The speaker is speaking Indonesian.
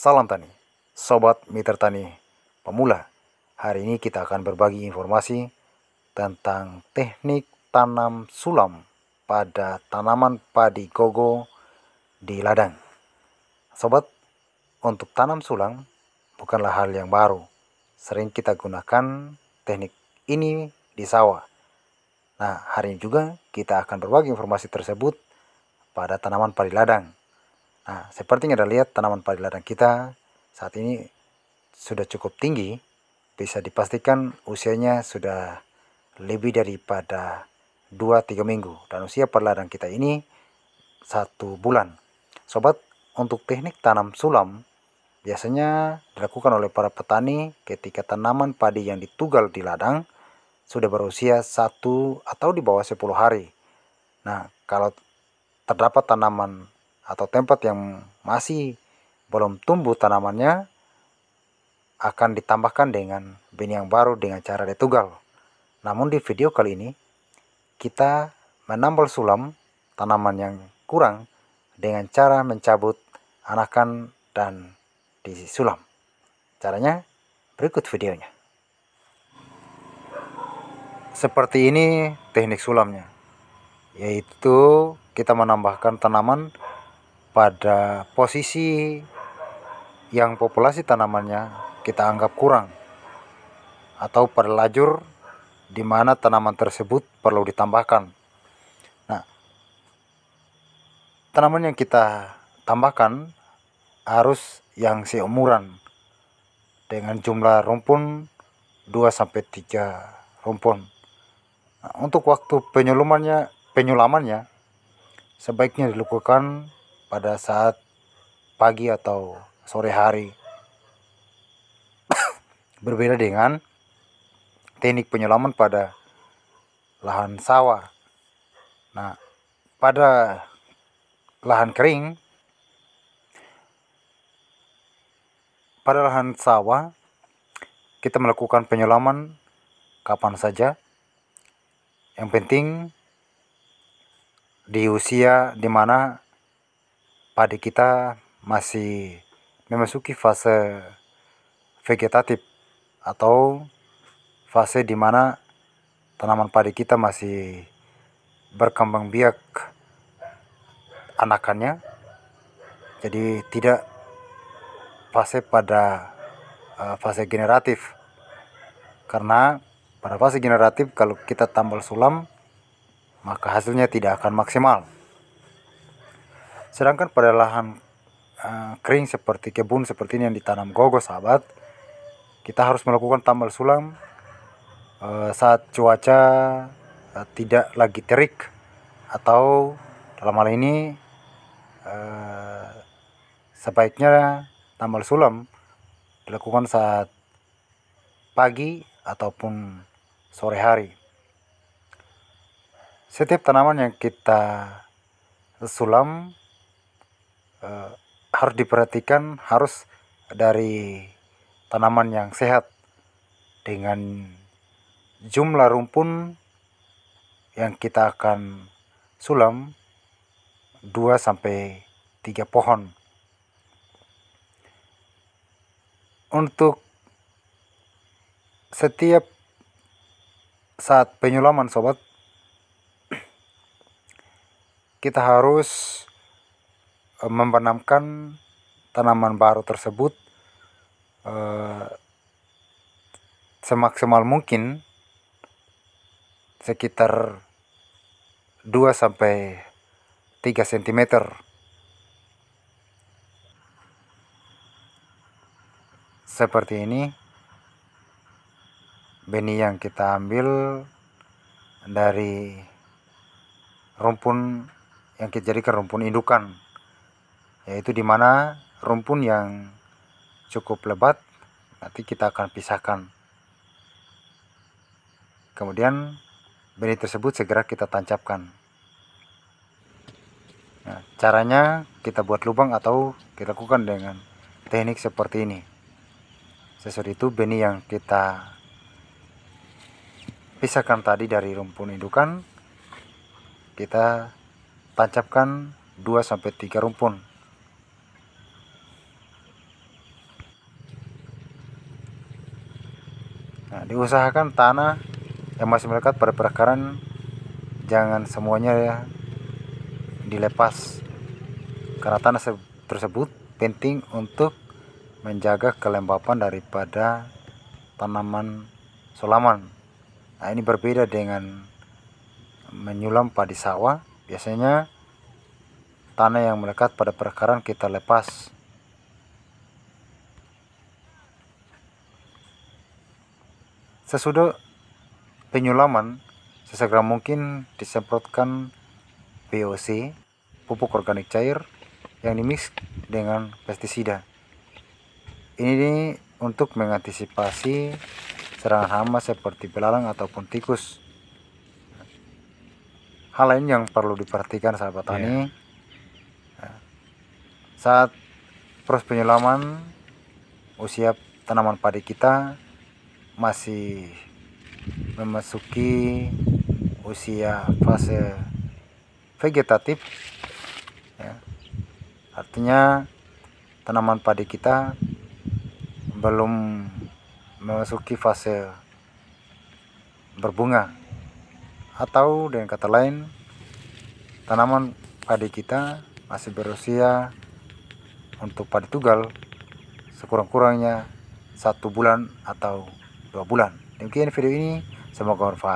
Salam tani, sobat mitra tani pemula. Hari ini kita akan berbagi informasi tentang teknik tanam sulam pada tanaman padi gogo di ladang. Sobat, untuk tanam sulam bukanlah hal yang baru. Sering kita gunakan teknik ini di sawah. Nah, hari ini juga kita akan berbagi informasi tersebut pada tanaman padi ladang. Nah, seperti yang Anda lihat, tanaman padi ladang kita saat ini sudah cukup tinggi, bisa dipastikan usianya sudah lebih daripada 2-3 minggu, dan usia padi ladang kita ini 1 bulan. Sobat, untuk teknik tanam sulam biasanya dilakukan oleh para petani ketika tanaman padi yang ditugal di ladang sudah berusia 1 atau di bawah 10 hari. Nah, kalau terdapat tanaman atau tempat yang masih belum tumbuh tanamannya, akan ditambahkan dengan benih yang baru dengan cara ditugal. Namun di video kali ini kita menambal sulam tanaman yang kurang dengan cara mencabut anakan dan disulam. Caranya berikut videonya. Seperti ini teknik sulamnya, yaitu kita menambahkan tanaman pada posisi yang populasi tanamannya kita anggap kurang, atau pada lajur di mana tanaman tersebut perlu ditambahkan. Nah, tanaman yang kita tambahkan harus yang seumuran dengan jumlah rumpun 2-3 rumpun. Nah, untuk waktu penyulamannya sebaiknya dilakukan pada saat pagi atau sore hari. Berbeda dengan teknik penyulaman pada lahan sawah. Nah, pada lahan kering, pada lahan sawah kita melakukan penyulaman kapan saja. Yang penting di usia dimana padi kita masih memasuki fase vegetatif, atau fase di mana tanaman padi kita masih berkembang biak anakannya. Jadi tidak fase pada fase generatif. Karena pada fase generatif kalau kita tambal sulam, maka hasilnya tidak akan maksimal. Sedangkan pada lahan kering seperti kebun seperti ini yang ditanam gogo, sahabat, kita harus melakukan tambal sulam saat cuaca tidak lagi terik, atau dalam hal ini sebaiknya tambal sulam dilakukan saat pagi ataupun sore hari. Setiap tanaman yang kita sulam harus diperhatikan, harus dari tanaman yang sehat dengan jumlah rumpun yang kita akan sulam 2-3 pohon. Untuk setiap saat penyulaman, sobat, kita harus membenamkan tanaman baru tersebut semaksimal mungkin sekitar 2-3 cm. Seperti ini benih yang kita ambil dari rumpun yang kita jadikan rumpun indukan, yaitu dimana rumpun yang cukup lebat nanti kita akan pisahkan. Kemudian benih tersebut segera kita tancapkan. Nah, caranya kita buat lubang atau kita lakukan dengan teknik seperti ini. Sesudah itu benih yang kita pisahkan tadi dari rumpun indukan kita tancapkan 2-3 rumpun. Nah, diusahakan tanah yang masih melekat pada perakaran jangan semuanya ya dilepas, karena tanah tersebut penting untuk menjaga kelembapan daripada tanaman sulaman. Nah, ini berbeda dengan menyulam padi sawah. Biasanya tanah yang melekat pada perakaran kita lepas. Sesudah penyulaman, sesegera mungkin disemprotkan POC, pupuk organik cair, yang dimix dengan pestisida. Ini untuk mengantisipasi serangan hama seperti belalang ataupun tikus. Hal lain yang perlu diperhatikan sahabat tani, saat proses penyulaman usia tanaman padi kita masih memasuki usia fase vegetatif ya. Artinya tanaman padi kita belum memasuki fase berbunga, atau dengan kata lain tanaman padi kita masih berusia untuk padi tunggal sekurang-kurangnya 1 bulan atau 2 bulan. Demikian video ini, semoga bermanfaat.